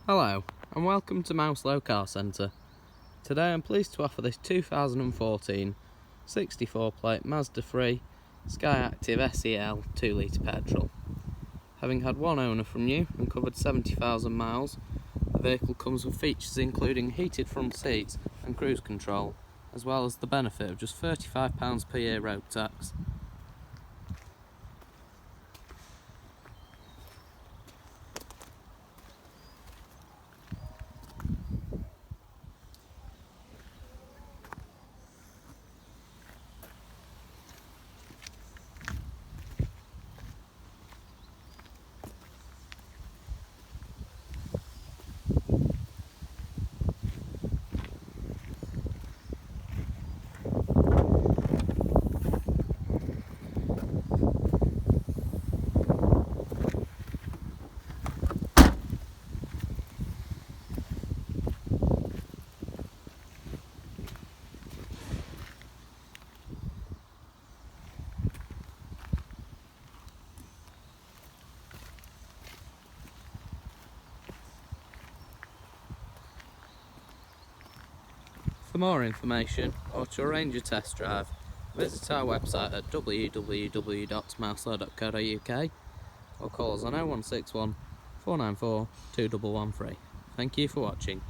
Hello and welcome to Mouselow Car Centre. Today I'm pleased to offer this 2014 64 plate Mazda 3 SKYACTIV SEL 2 litre petrol. Having had one owner from you and covered 70,000 miles, the vehicle comes with features including heated front seats and cruise control, as well as the benefit of just £35 per year road tax. For more information or to arrange a test drive, visit our website at www.mouselow.co.uk or call us on 0161 494 2113. Thank you for watching.